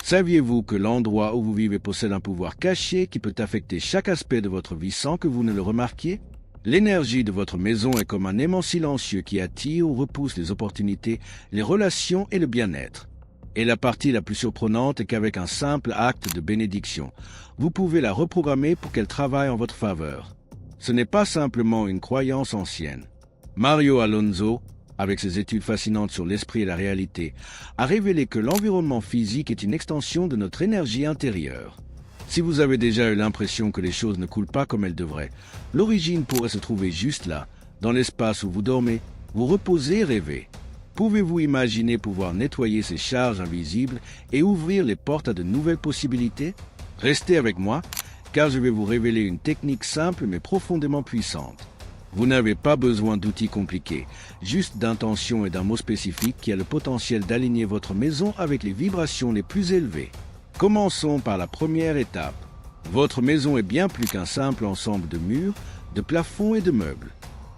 Saviez-vous que l'endroit où vous vivez possède un pouvoir caché qui peut affecter chaque aspect de votre vie sans que vous ne le remarquiez? L'énergie de votre maison est comme un aimant silencieux qui attire ou repousse les opportunités, les relations et le bien-être. Et la partie la plus surprenante est qu'avec un simple acte de bénédiction, vous pouvez la reprogrammer pour qu'elle travaille en votre faveur. Ce n'est pas simplement une croyance ancienne. Mario Alonso, avec ses études fascinantes sur l'esprit et la réalité, a révélé que l'environnement physique est une extension de notre énergie intérieure. Si vous avez déjà eu l'impression que les choses ne coulent pas comme elles devraient, l'origine pourrait se trouver juste là, dans l'espace où vous dormez, vous reposez et rêvez. Pouvez-vous imaginer pouvoir nettoyer ces charges invisibles et ouvrir les portes à de nouvelles possibilités? Restez avec moi, car je vais vous révéler une technique simple mais profondément puissante. Vous n'avez pas besoin d'outils compliqués, juste d'intention et d'un mot spécifique qui a le potentiel d'aligner votre maison avec les vibrations les plus élevées. Commençons par la première étape. Votre maison est bien plus qu'un simple ensemble de murs, de plafonds et de meubles.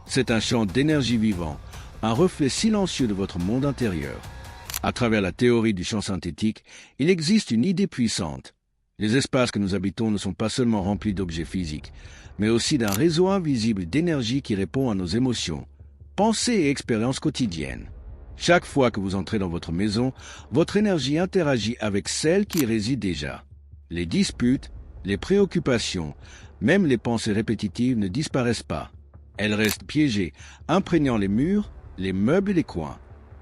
C'est un champ d'énergie vivant, un reflet silencieux de votre monde intérieur. À travers la théorie du champ synthétique, il existe une idée puissante. Les espaces que nous habitons ne sont pas seulement remplis d'objets physiques, mais aussi d'un réseau invisible d'énergie qui répond à nos émotions, pensées et expériences quotidiennes. Chaque fois que vous entrez dans votre maison, votre énergie interagit avec celle qui y réside déjà. Les disputes, les préoccupations, même les pensées répétitives ne disparaissent pas. Elles restent piégées, imprégnant les murs, les meubles et les coins.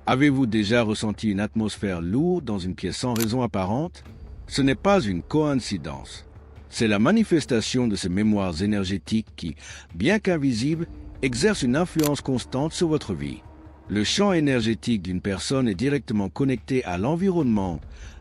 Avez-vous déjà ressenti une atmosphère lourde dans une pièce sans raison apparente? Ce n'est pas une coïncidence. C'est la manifestation de ces mémoires énergétiques qui, bien qu'invisibles, exercent une influence constante sur votre vie. Le champ énergétique d'une personne est directement connecté à l'environnement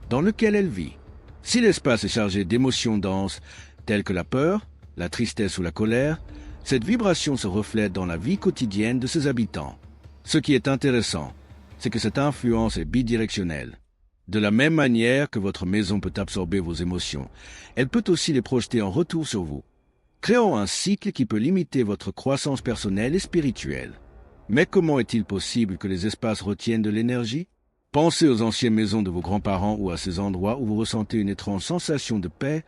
dans lequel elle vit. Si l'espace est chargé d'émotions denses, telles que la peur, la tristesse ou la colère, cette vibration se reflète dans la vie quotidienne de ses habitants. Ce qui est intéressant, c'est que cette influence est bidirectionnelle. De la même manière que votre maison peut absorber vos émotions, elle peut aussi les projeter en retour sur vous. Créons un cycle qui peut limiter votre croissance personnelle et spirituelle. Mais comment est-il possible que les espaces retiennent de l'énergie? Pensez aux anciennes maisons de vos grands-parents ou à ces endroits où vous ressentez une étrange sensation de paix,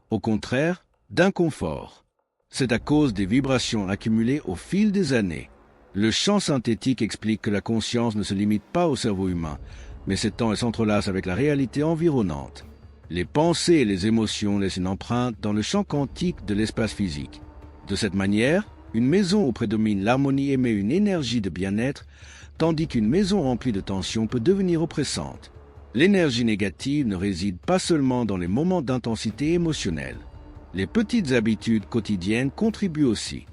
au contraire, d'inconfort. C'est à cause des vibrations accumulées au fil des années. Le champ synthétique explique que la conscience ne se limite pas au cerveau humain, mais s'étend et s'entrelace avec la réalité environnante. Les pensées et les émotions laissent une empreinte dans le champ quantique de l'espace physique. De cette manière, une maison où prédomine l'harmonie émet une énergie de bien-être, tandis qu'une maison remplie de tension peut devenir oppressante. L'énergie négative ne réside pas seulement dans les moments d'intensité émotionnelle. Les petites habitudes quotidiennes contribuent aussi.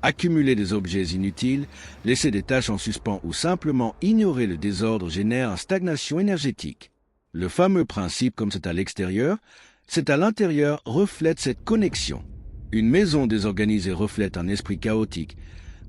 Accumuler des objets inutiles, laisser des tâches en suspens ou simplement ignorer le désordre génère une stagnation énergétique. Le fameux principe comme c'est à l'extérieur, c'est à l'intérieur reflète cette connexion. Une maison désorganisée reflète un esprit chaotique,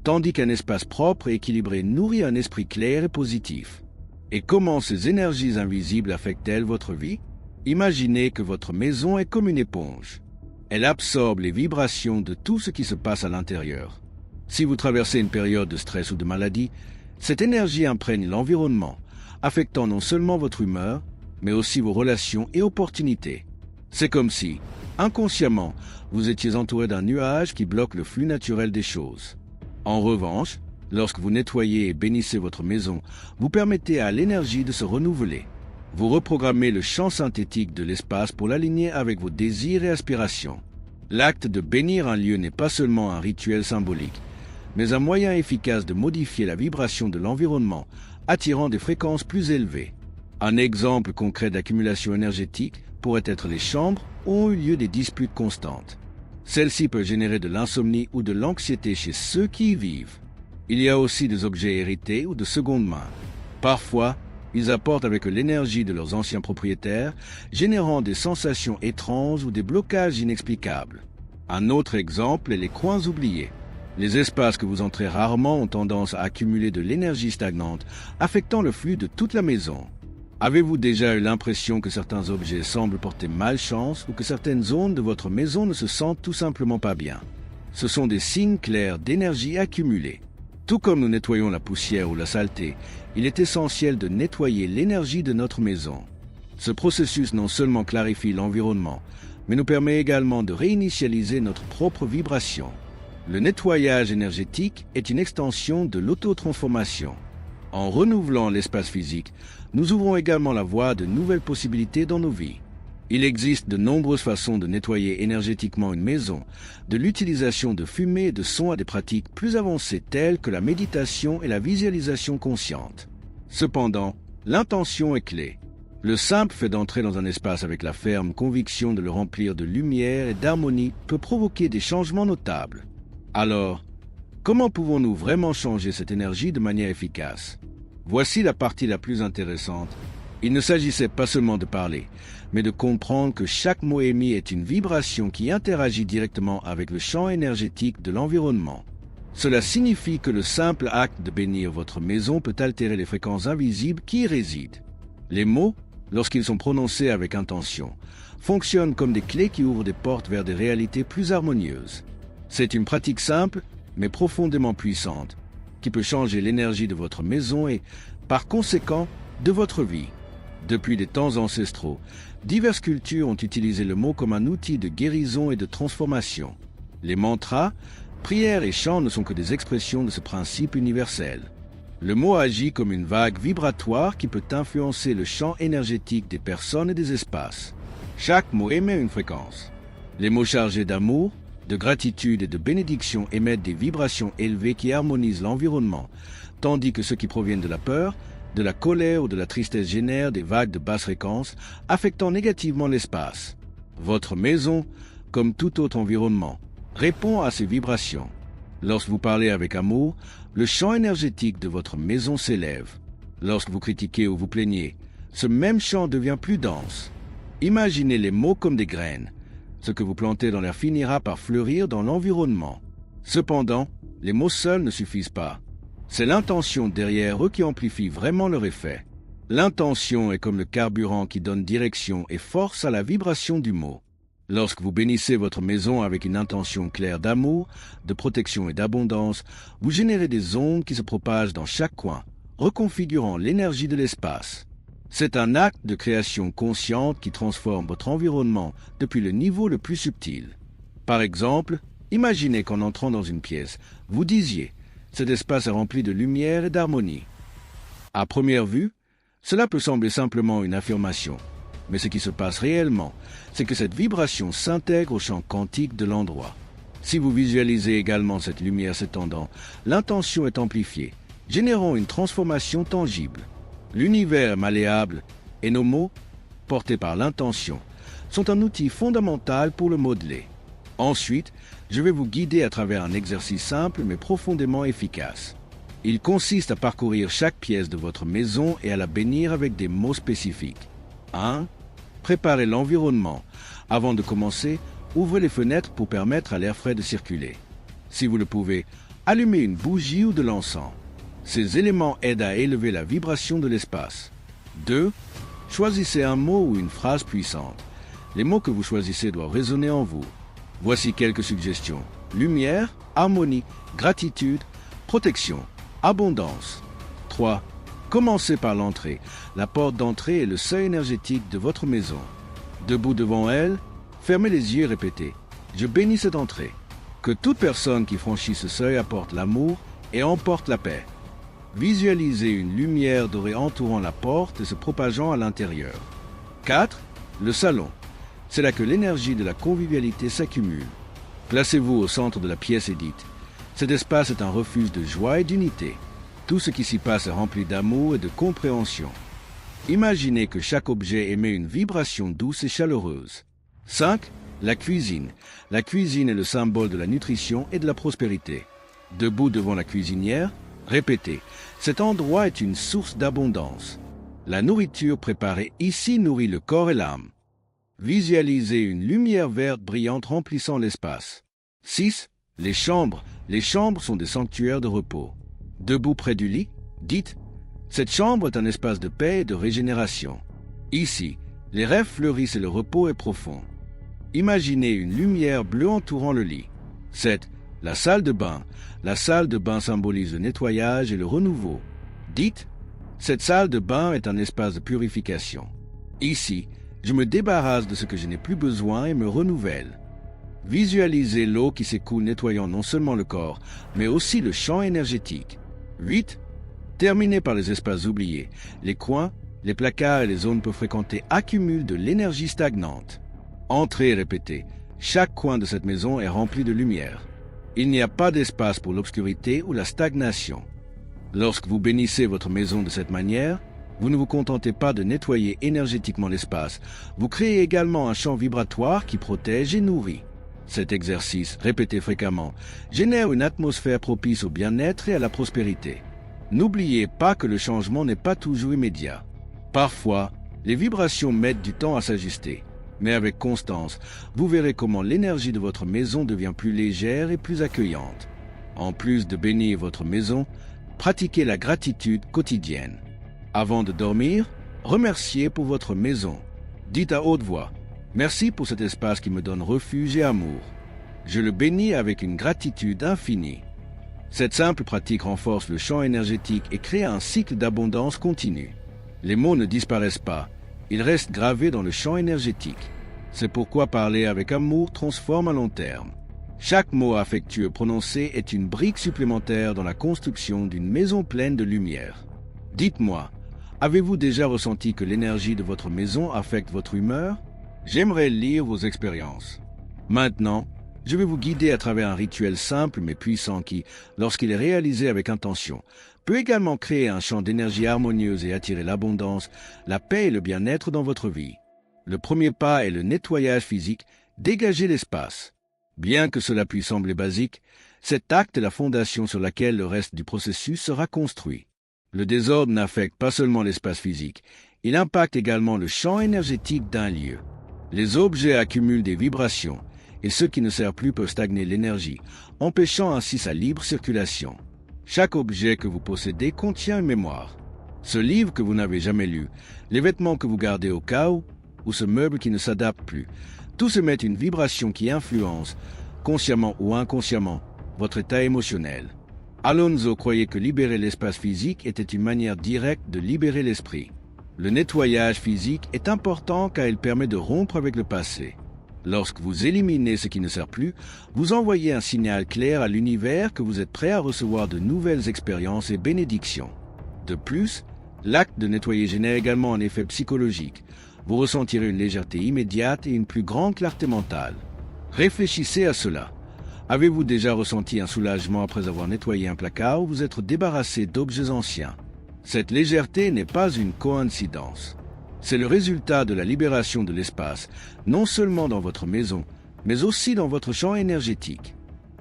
tandis qu'un espace propre et équilibré nourrit un esprit clair et positif. Et comment ces énergies invisibles affectent-elles votre vie? Imaginez que votre maison est comme une éponge. Elle absorbe les vibrations de tout ce qui se passe à l'intérieur. Si vous traversez une période de stress ou de maladie, cette énergie imprègne l'environnement, affectant non seulement votre humeur, mais aussi vos relations et opportunités. C'est comme si, inconsciemment, vous étiez entouré d'un nuage qui bloque le flux naturel des choses. En revanche, lorsque vous nettoyez et bénissez votre maison, vous permettez à l'énergie de se renouveler. Vous reprogrammez le champ synthétique de l'espace pour l'aligner avec vos désirs et aspirations. L'acte de bénir un lieu n'est pas seulement un rituel symbolique, mais un moyen efficace de modifier la vibration de l'environnement, attirant des fréquences plus élevées. Un exemple concret d'accumulation énergétique pourrait être les chambres où ont eu lieu des disputes constantes. Celles-ci peuvent générer de l'insomnie ou de l'anxiété chez ceux qui y vivent. Il y a aussi des objets hérités ou de seconde main. Parfois, ils apportent avec eux l'énergie de leurs anciens propriétaires, générant des sensations étranges ou des blocages inexplicables. Un autre exemple est les coins oubliés. Les espaces que vous entrez rarement ont tendance à accumuler de l'énergie stagnante, affectant le flux de toute la maison. Avez-vous déjà eu l'impression que certains objets semblent porter malchance ou que certaines zones de votre maison ne se sentent tout simplement pas bien? Ce sont des signes clairs d'énergie accumulée. Tout comme nous nettoyons la poussière ou la saleté, il est essentiel de nettoyer l'énergie de notre maison. Ce processus non seulement clarifie l'environnement, mais nous permet également de réinitialiser notre propre vibration. Le nettoyage énergétique est une extension de l'autotransformation. En renouvelant l'espace physique, nous ouvrons également la voie à de nouvelles possibilités dans nos vies. Il existe de nombreuses façons de nettoyer énergétiquement une maison, de l'utilisation de fumée et de sons à des pratiques plus avancées telles que la méditation et la visualisation consciente. Cependant, l'intention est clé. Le simple fait d'entrer dans un espace avec la ferme conviction de le remplir de lumière et d'harmonie peut provoquer des changements notables. Alors, comment pouvons-nous vraiment changer cette énergie de manière efficace? Voici la partie la plus intéressante. Il ne s'agissait pas seulement de parler, mais de comprendre que chaque mot émis est une vibration qui interagit directement avec le champ énergétique de l'environnement. Cela signifie que le simple acte de bénir votre maison peut altérer les fréquences invisibles qui y résident. Les mots, lorsqu'ils sont prononcés avec intention, fonctionnent comme des clés qui ouvrent des portes vers des réalités plus harmonieuses. C'est une pratique simple, mais profondément puissante, qui peut changer l'énergie de votre maison et, par conséquent, de votre vie. Depuis des temps ancestraux, diverses cultures ont utilisé le mot comme un outil de guérison et de transformation. Les mantras, prières et chants ne sont que des expressions de ce principe universel. Le mot agit comme une vague vibratoire qui peut influencer le champ énergétique des personnes et des espaces. Chaque mot émet une fréquence. Les mots chargés d'amour, de gratitude et de bénédiction émettent des vibrations élevées qui harmonisent l'environnement, tandis que ceux qui proviennent de la peur, de la colère ou de la tristesse génèrent des vagues de basse fréquence, affectant négativement l'espace. Votre maison, comme tout autre environnement, répond à ces vibrations. Lorsque vous parlez avec amour, le champ énergétique de votre maison s'élève. Lorsque vous critiquez ou vous plaignez, ce même champ devient plus dense. Imaginez les mots comme des graines. Ce que vous plantez dans l'air finira par fleurir dans l'environnement. Cependant, les mots seuls ne suffisent pas. C'est l'intention derrière eux qui amplifie vraiment leur effet. L'intention est comme le carburant qui donne direction et force à la vibration du mot. Lorsque vous bénissez votre maison avec une intention claire d'amour, de protection et d'abondance, vous générez des ondes qui se propagent dans chaque coin, reconfigurant l'énergie de l'espace. C'est un acte de création consciente qui transforme votre environnement depuis le niveau le plus subtil. Par exemple, imaginez qu'en entrant dans une pièce, vous disiez « Cet espace est rempli de lumière et d'harmonie ». À première vue, cela peut sembler simplement une affirmation, mais ce qui se passe réellement, c'est que cette vibration s'intègre au champ quantique de l'endroit. Si vous visualisez également cette lumière s'étendant, l'intention est amplifiée, générant une transformation tangible. L'univers est malléable et nos mots, portés par l'intention, sont un outil fondamental pour le modeler. Ensuite, je vais vous guider à travers un exercice simple mais profondément efficace. Il consiste à parcourir chaque pièce de votre maison et à la bénir avec des mots spécifiques. 1. Préparez l'environnement. Avant de commencer, ouvrez les fenêtres pour permettre à l'air frais de circuler. Si vous le pouvez, allumez une bougie ou de l'encens. Ces éléments aident à élever la vibration de l'espace. 2. Choisissez un mot ou une phrase puissante. Les mots que vous choisissez doivent résonner en vous. Voici quelques suggestions. Lumière, harmonie, gratitude, protection, abondance. 3. Commencez par l'entrée. La porte d'entrée est le seuil énergétique de votre maison. Debout devant elle, fermez les yeux et répétez « Je bénis cette entrée ». Que toute personne qui franchit ce seuil apporte l'amour et emporte la paix. Visualisez une lumière dorée entourant la porte et se propageant à l'intérieur. 4. Le salon. C'est là que l'énergie de la convivialité s'accumule. Placez-vous au centre de la pièce et dites « Cet espace est un refuge de joie et d'unité. Tout ce qui s'y passe est rempli d'amour et de compréhension. » Imaginez que chaque objet émet une vibration douce et chaleureuse. 5. La cuisine. La cuisine est le symbole de la nutrition et de la prospérité. Debout devant la cuisinière, répétez « Cet endroit est une source d'abondance. La nourriture préparée ici nourrit le corps et l'âme. » Visualisez une lumière verte brillante remplissant l'espace. 6. Les chambres. Les chambres sont des sanctuaires de repos. Debout près du lit, dites « Cette chambre est un espace de paix et de régénération. Ici, les rêves fleurissent et le repos est profond. » Imaginez une lumière bleue entourant le lit. 7. La salle de bain. La salle de bain symbolise le nettoyage et le renouveau. Dites « Cette salle de bain est un espace de purification. » Ici, je me débarrasse de ce que je n'ai plus besoin et me renouvelle. Visualisez l'eau qui s'écoule nettoyant non seulement le corps, mais aussi le champ énergétique. 8. Terminez par les espaces oubliés. Les coins, les placards et les zones peu fréquentées accumulent de l'énergie stagnante. Entrez et répétez. Chaque coin de cette maison est rempli de lumière. Il n'y a pas d'espace pour l'obscurité ou la stagnation. Lorsque vous bénissez votre maison de cette manière, vous ne vous contentez pas de nettoyer énergétiquement l'espace, vous créez également un champ vibratoire qui protège et nourrit. Cet exercice, répété fréquemment, génère une atmosphère propice au bien-être et à la prospérité. N'oubliez pas que le changement n'est pas toujours immédiat. Parfois, les vibrations mettent du temps à s'ajuster, mais avec constance, vous verrez comment l'énergie de votre maison devient plus légère et plus accueillante. En plus de bénir votre maison, pratiquez la gratitude quotidienne. Avant de dormir, remerciez pour votre maison. Dites à haute voix, « Merci pour cet espace qui me donne refuge et amour. Je le bénis avec une gratitude infinie. » Cette simple pratique renforce le champ énergétique et crée un cycle d'abondance continue. Les mots ne disparaissent pas, ils restent gravés dans le champ énergétique. C'est pourquoi parler avec amour transforme à long terme. Chaque mot affectueux prononcé est une brique supplémentaire dans la construction d'une maison pleine de lumière. Dites-moi, avez-vous déjà ressenti que l'énergie de votre maison affecte votre humeur? J'aimerais lire vos expériences. Maintenant, je vais vous guider à travers un rituel simple mais puissant qui, lorsqu'il est réalisé avec intention, peut également créer un champ d'énergie harmonieuse et attirer l'abondance, la paix et le bien-être dans votre vie. Le premier pas est le nettoyage physique, dégager l'espace. Bien que cela puisse sembler basique, cet acte est la fondation sur laquelle le reste du processus sera construit. Le désordre n'affecte pas seulement l'espace physique, il impacte également le champ énergétique d'un lieu. Les objets accumulent des vibrations, et ceux qui ne servent plus peuvent stagner l'énergie, empêchant ainsi sa libre circulation. Chaque objet que vous possédez contient une mémoire. Ce livre que vous n'avez jamais lu, les vêtements que vous gardez au cas où, ou ce meuble qui ne s'adapte plus, tout se met une vibration qui influence, consciemment ou inconsciemment, votre état émotionnel. Alonso croyait que libérer l'espace physique était une manière directe de libérer l'esprit. Le nettoyage physique est important car il permet de rompre avec le passé. Lorsque vous éliminez ce qui ne sert plus, vous envoyez un signal clair à l'univers que vous êtes prêt à recevoir de nouvelles expériences et bénédictions. De plus, l'acte de nettoyer génère également un effet psychologique. Vous ressentirez une légèreté immédiate et une plus grande clarté mentale. Réfléchissez à cela. Avez-vous déjà ressenti un soulagement après avoir nettoyé un placard ou vous être débarrassé d'objets anciens? Cette légèreté n'est pas une coïncidence. C'est le résultat de la libération de l'espace, non seulement dans votre maison, mais aussi dans votre champ énergétique.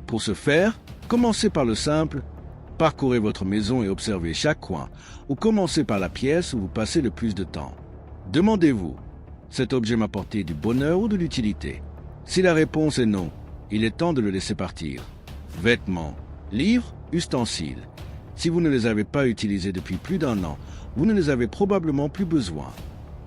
Pour ce faire, commencez par le simple, parcourez votre maison et observez chaque coin, ou commencez par la pièce où vous passez le plus de temps. Demandez-vous, cet objet m'a apporté du bonheur ou de l'utilité? Si la réponse est non, il est temps de le laisser partir. Vêtements, livres, ustensiles. Si vous ne les avez pas utilisés depuis plus d'1 an, vous ne les avez probablement plus besoin.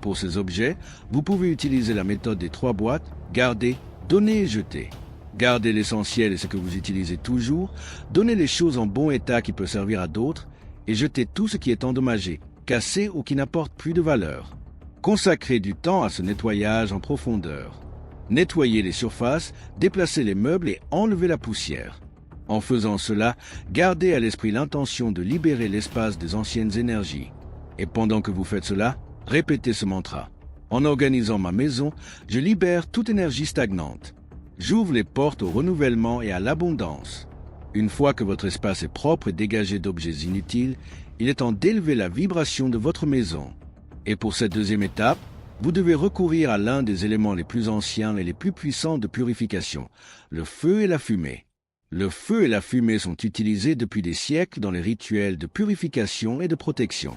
Pour ces objets, vous pouvez utiliser la méthode des 3 boîtes, garder, donner et jeter. Gardez l'essentiel et ce que vous utilisez toujours, donnez les choses en bon état qui peuvent servir à d'autres, et jetez tout ce qui est endommagé, cassé ou qui n'apporte plus de valeur. Consacrez du temps à ce nettoyage en profondeur. Nettoyez les surfaces, déplacez les meubles et enlevez la poussière. En faisant cela, gardez à l'esprit l'intention de libérer l'espace des anciennes énergies. Et pendant que vous faites cela, répétez ce mantra. En organisant ma maison, je libère toute énergie stagnante. J'ouvre les portes au renouvellement et à l'abondance. Une fois que votre espace est propre et dégagé d'objets inutiles, il est temps d'élever la vibration de votre maison. Et pour cette deuxième étape, vous devez recourir à l'un des éléments les plus anciens et les plus puissants de purification, le feu et la fumée. Le feu et la fumée sont utilisés depuis des siècles dans les rituels de purification et de protection.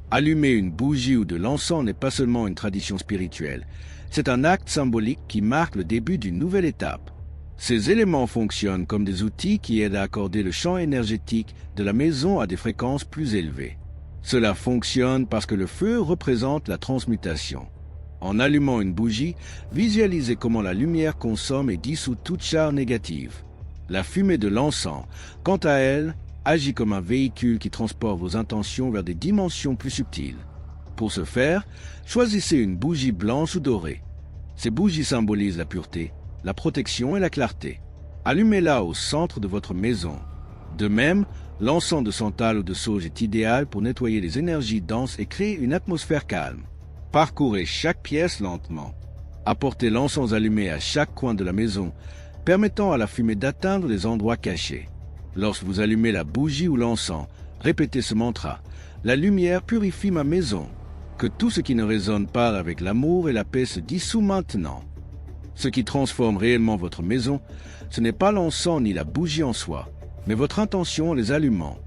Allumer une bougie ou de l'encens n'est pas seulement une tradition spirituelle, c'est un acte symbolique qui marque le début d'une nouvelle étape. Ces éléments fonctionnent comme des outils qui aident à accorder le champ énergétique de la maison à des fréquences plus élevées. Cela fonctionne parce que le feu représente la transmutation. En allumant une bougie, visualisez comment la lumière consomme et dissout toute charge négative. La fumée de l'encens, quant à elle, agit comme un véhicule qui transporte vos intentions vers des dimensions plus subtiles. Pour ce faire, choisissez une bougie blanche ou dorée. Ces bougies symbolisent la pureté, la protection et la clarté. Allumez-la au centre de votre maison. De même, l'encens de santal ou de sauge est idéal pour nettoyer les énergies denses et créer une atmosphère calme. Parcourez chaque pièce lentement. Apportez l'encens allumé à chaque coin de la maison, permettant à la fumée d'atteindre les endroits cachés. Lorsque vous allumez la bougie ou l'encens, répétez ce mantra. La lumière purifie ma maison. Que tout ce qui ne résonne pas avec l'amour et la paix se dissout maintenant. Ce qui transforme réellement votre maison, ce n'est pas l'encens ni la bougie en soi, mais votre intention en les allumant.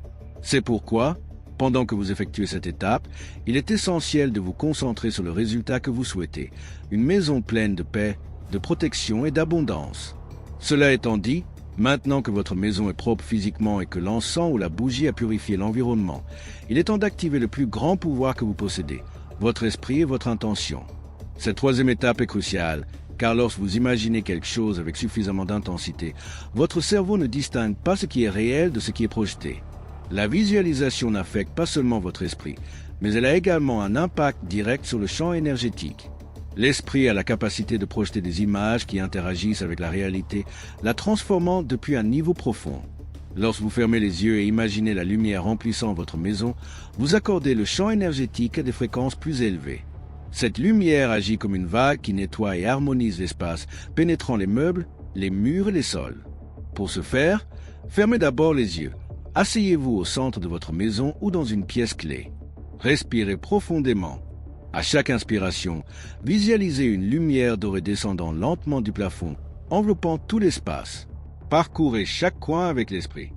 C'est pourquoi, pendant que vous effectuez cette étape, il est essentiel de vous concentrer sur le résultat que vous souhaitez, une maison pleine de paix, de protection et d'abondance. Cela étant dit, maintenant que votre maison est propre physiquement et que l'encens ou la bougie a purifié l'environnement, il est temps d'activer le plus grand pouvoir que vous possédez, votre esprit et votre intention. Cette troisième étape est cruciale, car lorsque vous imaginez quelque chose avec suffisamment d'intensité, votre cerveau ne distingue pas ce qui est réel de ce qui est projeté. La visualisation n'affecte pas seulement votre esprit, mais elle a également un impact direct sur le champ énergétique. L'esprit a la capacité de projeter des images qui interagissent avec la réalité, la transformant depuis un niveau profond. Lorsque vous fermez les yeux et imaginez la lumière remplissant votre maison, vous accordez le champ énergétique à des fréquences plus élevées. Cette lumière agit comme une vague qui nettoie et harmonise l'espace, pénétrant les meubles, les murs et les sols. Pour ce faire, fermez d'abord les yeux. Asseyez-vous au centre de votre maison ou dans une pièce clé. Respirez profondément. À chaque inspiration, visualisez une lumière dorée descendant lentement du plafond, enveloppant tout l'espace. Parcourez chaque coin avec l'esprit.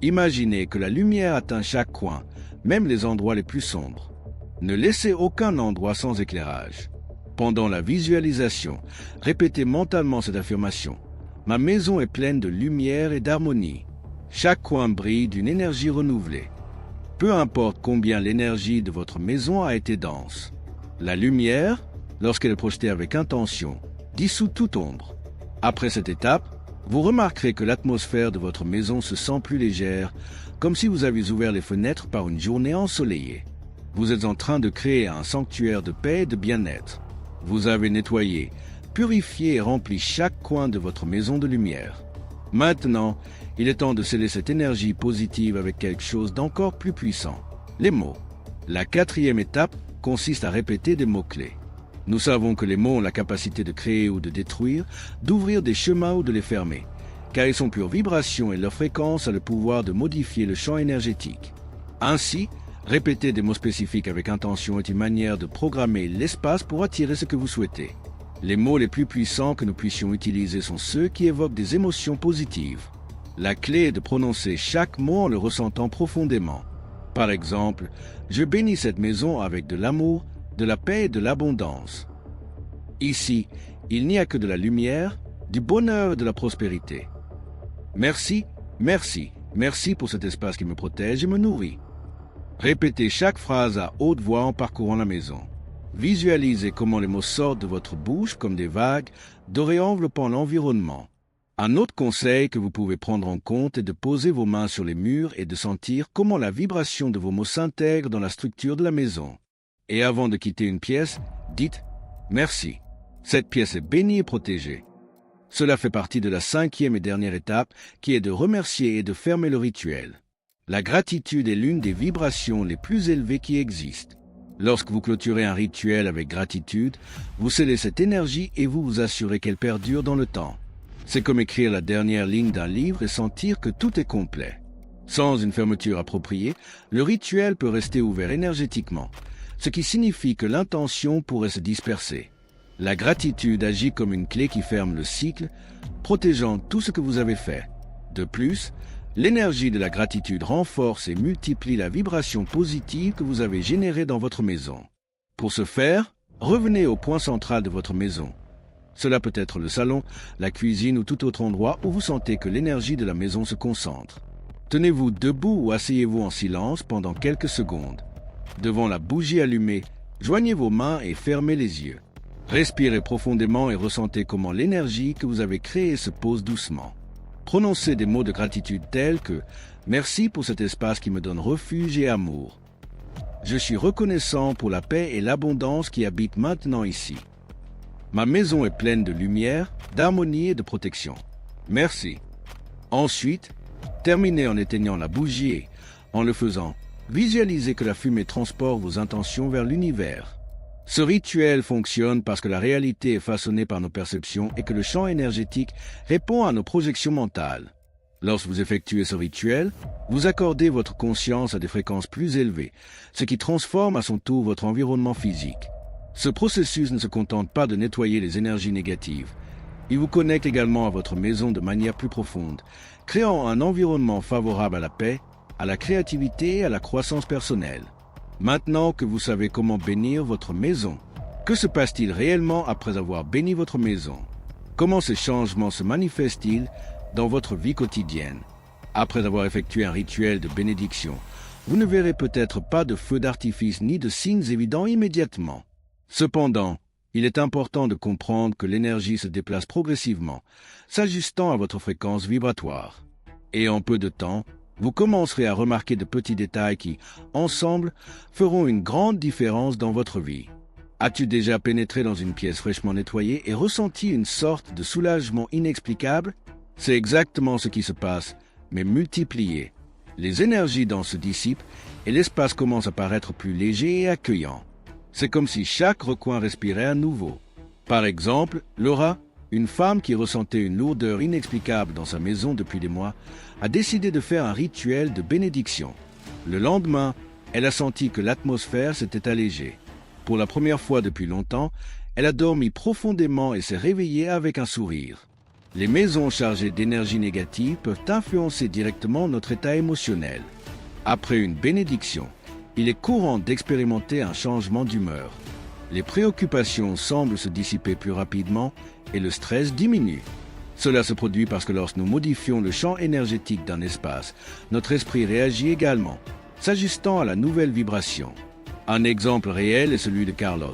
Imaginez que la lumière atteint chaque coin, même les endroits les plus sombres. Ne laissez aucun endroit sans éclairage. Pendant la visualisation, répétez mentalement cette affirmation. Ma maison est pleine de lumière et d'harmonie. Chaque coin brille d'une énergie renouvelée. Peu importe combien l'énergie de votre maison a été dense. La lumière, lorsqu'elle est projetée avec intention, dissout toute ombre. Après cette étape, vous remarquerez que l'atmosphère de votre maison se sent plus légère, comme si vous aviez ouvert les fenêtres par une journée ensoleillée. Vous êtes en train de créer un sanctuaire de paix et de bien-être. Vous avez nettoyé, purifié et rempli chaque coin de votre maison de lumière. Maintenant, il est temps de sceller cette énergie positive avec quelque chose d'encore plus puissant, les mots. La quatrième étape consiste à répéter des mots-clés. Nous savons que les mots ont la capacité de créer ou de détruire, d'ouvrir des chemins ou de les fermer, car ils sont pure vibration et leur fréquence a le pouvoir de modifier le champ énergétique. Ainsi, répéter des mots spécifiques avec intention est une manière de programmer l'espace pour attirer ce que vous souhaitez. Les mots les plus puissants que nous puissions utiliser sont ceux qui évoquent des émotions positives. La clé est de prononcer chaque mot en le ressentant profondément. Par exemple, je bénis cette maison avec de l'amour, de la paix et de l'abondance. Ici, il n'y a que de la lumière, du bonheur et de la prospérité. Merci, merci, merci pour cet espace qui me protège et me nourrit. Répétez chaque phrase à haute voix en parcourant la maison. Visualisez comment les mots sortent de votre bouche comme des vagues, dorées enveloppant l'environnement. Un autre conseil que vous pouvez prendre en compte est de poser vos mains sur les murs et de sentir comment la vibration de vos mots s'intègre dans la structure de la maison. Et avant de quitter une pièce, dites « Merci, cette pièce est bénie et protégée ». Cela fait partie de la cinquième et dernière étape qui est de remercier et de fermer le rituel. La gratitude est l'une des vibrations les plus élevées qui existent. Lorsque vous clôturez un rituel avec gratitude, vous scellez cette énergie et vous vous assurez qu'elle perdure dans le temps. C'est comme écrire la dernière ligne d'un livre et sentir que tout est complet. Sans une fermeture appropriée, le rituel peut rester ouvert énergétiquement, ce qui signifie que l'intention pourrait se disperser. La gratitude agit comme une clé qui ferme le cycle, protégeant tout ce que vous avez fait. De plus, l'énergie de la gratitude renforce et multiplie la vibration positive que vous avez générée dans votre maison. Pour ce faire, revenez au point central de votre maison. Cela peut être le salon, la cuisine ou tout autre endroit où vous sentez que l'énergie de la maison se concentre. Tenez-vous debout ou asseyez-vous en silence pendant quelques secondes. Devant la bougie allumée, joignez vos mains et fermez les yeux. Respirez profondément et ressentez comment l'énergie que vous avez créée se pose doucement. Prononcez des mots de gratitude tels que « Merci pour cet espace qui me donne refuge et amour ». Je suis reconnaissant pour la paix et l'abondance qui habitent maintenant ici. Ma maison est pleine de lumière, d'harmonie et de protection. Merci. Ensuite, terminez en éteignant la bougie et, en le faisant, visualisez que la fumée transporte vos intentions vers l'univers. Ce rituel fonctionne parce que la réalité est façonnée par nos perceptions et que le champ énergétique répond à nos projections mentales. Lorsque vous effectuez ce rituel, vous accordez votre conscience à des fréquences plus élevées, ce qui transforme à son tour votre environnement physique. Ce processus ne se contente pas de nettoyer les énergies négatives. Il vous connecte également à votre maison de manière plus profonde, créant un environnement favorable à la paix, à la créativité et à la croissance personnelle. Maintenant que vous savez comment bénir votre maison, que se passe-t-il réellement après avoir béni votre maison? Comment ces changements se manifestent-ils dans votre vie quotidienne? Après avoir effectué un rituel de bénédiction, vous ne verrez peut-être pas de feux d'artifice ni de signes évidents immédiatement. Cependant, il est important de comprendre que l'énergie se déplace progressivement, s'ajustant à votre fréquence vibratoire. Et en peu de temps, vous commencerez à remarquer de petits détails qui, ensemble, feront une grande différence dans votre vie. As-tu déjà pénétré dans une pièce fraîchement nettoyée et ressenti une sorte de soulagement inexplicable? C'est exactement ce qui se passe, mais multiplié. Les énergies dans se dissipent et l'espace commence à paraître plus léger et accueillant. C'est comme si chaque recoin respirait à nouveau. Par exemple, Laura, une femme qui ressentait une lourdeur inexplicable dans sa maison depuis des mois, a décidé de faire un rituel de bénédiction. Le lendemain, elle a senti que l'atmosphère s'était allégée. Pour la première fois depuis longtemps, elle a dormi profondément et s'est réveillée avec un sourire. Les maisons chargées d'énergie négative peuvent influencer directement notre état émotionnel. Après une bénédiction, il est courant d'expérimenter un changement d'humeur. Les préoccupations semblent se dissiper plus rapidement et le stress diminue. Cela se produit parce que lorsque nous modifions le champ énergétique d'un espace, notre esprit réagit également, s'ajustant à la nouvelle vibration. Un exemple réel est celui de Carlos.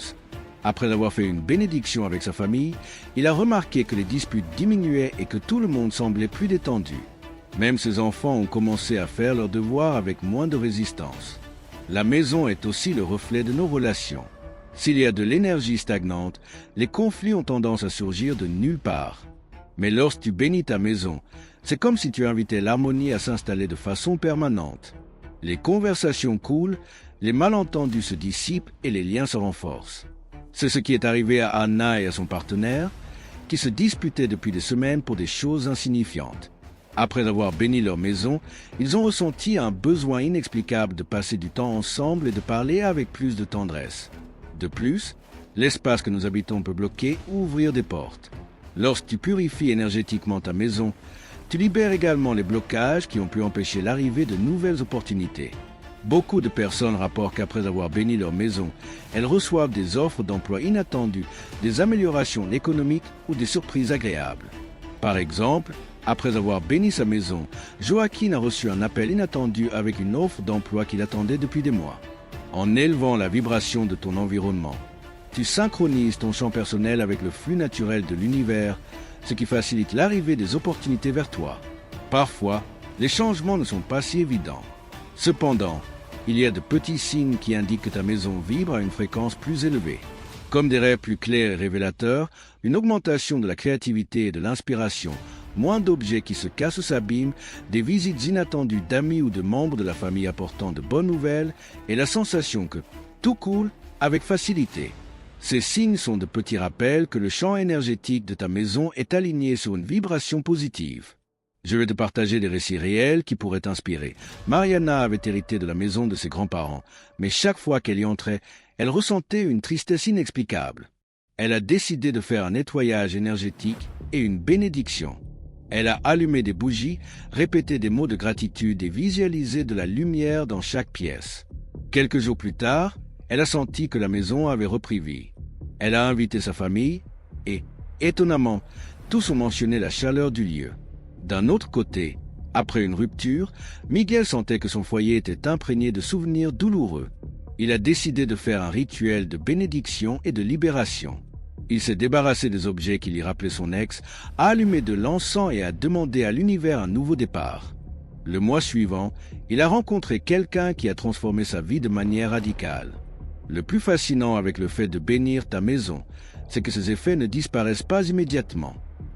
Après avoir fait une bénédiction avec sa famille, il a remarqué que les disputes diminuaient et que tout le monde semblait plus détendu. Même ses enfants ont commencé à faire leurs devoirs avec moins de résistance. La maison est aussi le reflet de nos relations. S'il y a de l'énergie stagnante, les conflits ont tendance à surgir de nulle part. Mais lorsque tu bénis ta maison, c'est comme si tu invitais l'harmonie à s'installer de façon permanente. Les conversations coulent, les malentendus se dissipent et les liens se renforcent. C'est ce qui est arrivé à Anna et à son partenaire, qui se disputaient depuis des semaines pour des choses insignifiantes. Après avoir béni leur maison, ils ont ressenti un besoin inexplicable de passer du temps ensemble et de parler avec plus de tendresse. De plus, l'espace que nous habitons peut bloquer ou ouvrir des portes. Lorsque tu purifies énergétiquement ta maison, tu libères également les blocages qui ont pu empêcher l'arrivée de nouvelles opportunités. Beaucoup de personnes rapportent qu'après avoir béni leur maison, elles reçoivent des offres d'emploi inattendues, des améliorations économiques ou des surprises agréables. Par exemple, après avoir béni sa maison, Joaquin a reçu un appel inattendu avec une offre d'emploi qu'il attendait depuis des mois. En élevant la vibration de ton environnement, tu synchronises ton champ personnel avec le flux naturel de l'univers, ce qui facilite l'arrivée des opportunités vers toi. Parfois, les changements ne sont pas si évidents. Cependant, il y a de petits signes qui indiquent que ta maison vibre à une fréquence plus élevée. Comme des rêves plus clairs et révélateurs, une augmentation de la créativité et de l'inspiration, moins d'objets qui se cassent ou s'abîment, des visites inattendues d'amis ou de membres de la famille apportant de bonnes nouvelles et la sensation que tout coule avec facilité. Ces signes sont de petits rappels que le champ énergétique de ta maison est aligné sur une vibration positive. Je vais te partager des récits réels qui pourraient t'inspirer. Mariana avait hérité de la maison de ses grands-parents, mais chaque fois qu'elle y entrait, elle ressentait une tristesse inexplicable. Elle a décidé de faire un nettoyage énergétique et une bénédiction. Elle a allumé des bougies, répété des mots de gratitude et visualisé de la lumière dans chaque pièce. Quelques jours plus tard, elle a senti que la maison avait repris vie. Elle a invité sa famille et, étonnamment, tous ont mentionné la chaleur du lieu. D'un autre côté, après une rupture, Miguel sentait que son foyer était imprégné de souvenirs douloureux. Il a décidé de faire un rituel de bénédiction et de libération. Il s'est débarrassé des objets qui lui rappelaient son ex, a allumé de l'encens et a demandé à l'univers un nouveau départ. Le mois suivant, il a rencontré quelqu'un qui a transformé sa vie de manière radicale. Le plus fascinant avec le fait de bénir ta maison, c'est que ces effets ne disparaissent pas immédiatement.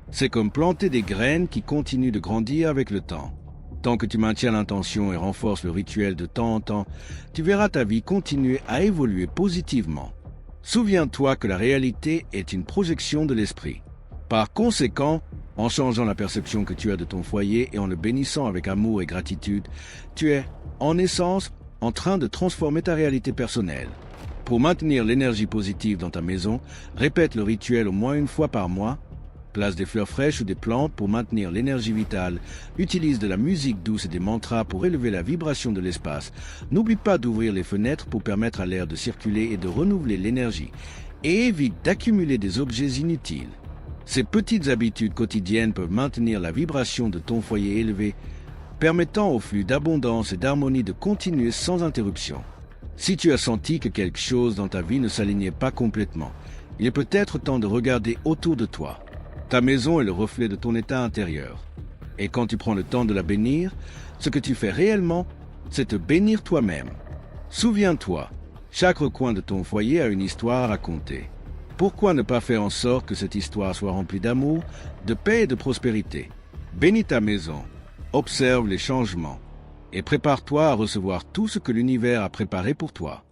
C'est comme planter des graines qui continuent de grandir avec le temps. Tant que tu maintiens l'intention et renforces le rituel de temps en temps, tu verras ta vie continuer à évoluer positivement. Souviens-toi que la réalité est une projection de l'esprit. Par conséquent, en changeant la perception que tu as de ton foyer et en le bénissant avec amour et gratitude, tu es, en essence, en train de transformer ta réalité personnelle. Pour maintenir l'énergie positive dans ta maison, répète le rituel au moins une fois par mois. Place des fleurs fraîches ou des plantes pour maintenir l'énergie vitale. Utilise de la musique douce et des mantras pour élever la vibration de l'espace. N'oublie pas d'ouvrir les fenêtres pour permettre à l'air de circuler et de renouveler l'énergie. Et évite d'accumuler des objets inutiles. Ces petites habitudes quotidiennes peuvent maintenir la vibration de ton foyer élevé, permettant au flux d'abondance et d'harmonie de continuer sans interruption. Si tu as senti que quelque chose dans ta vie ne s'alignait pas complètement, il est peut-être temps de regarder autour de toi. Ta maison est le reflet de ton état intérieur. Et quand tu prends le temps de la bénir, ce que tu fais réellement, c'est te bénir toi-même. Souviens-toi, chaque recoin de ton foyer a une histoire à raconter. Pourquoi ne pas faire en sorte que cette histoire soit remplie d'amour, de paix et de prospérité? Bénis ta maison, observe les changements et prépare-toi à recevoir tout ce que l'univers a préparé pour toi.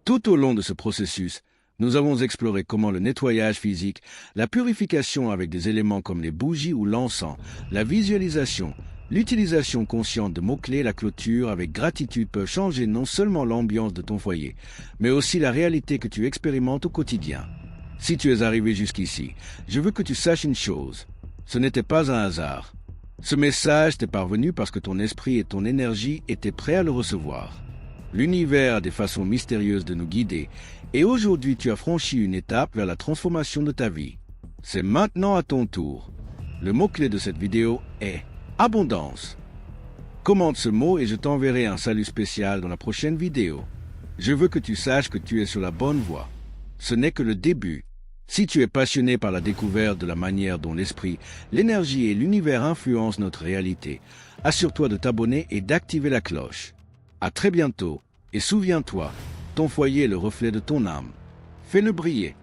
Tout au long de ce processus, nous avons exploré comment le nettoyage physique, la purification avec des éléments comme les bougies ou l'encens, la visualisation, l'utilisation consciente de mots-clés, la clôture avec gratitude peuvent changer non seulement l'ambiance de ton foyer, mais aussi la réalité que tu expérimentes au quotidien. Si tu es arrivé jusqu'ici, je veux que tu saches une chose. Ce n'était pas un hasard. Ce message t'est parvenu parce que ton esprit et ton énergie étaient prêts à le recevoir. L'univers a des façons mystérieuses de nous guider, et aujourd'hui tu as franchi une étape vers la transformation de ta vie. C'est maintenant à ton tour. Le mot-clé de cette vidéo est abondance. Commente ce mot et je t'enverrai un salut spécial dans la prochaine vidéo. Je veux que tu saches que tu es sur la bonne voie. Ce n'est que le début. Si tu es passionné par la découverte de la manière dont l'esprit, l'énergie et l'univers influencent notre réalité, assure-toi de t'abonner et d'activer la cloche. À très bientôt, et souviens-toi, ton foyer est le reflet de ton âme. Fais-le briller.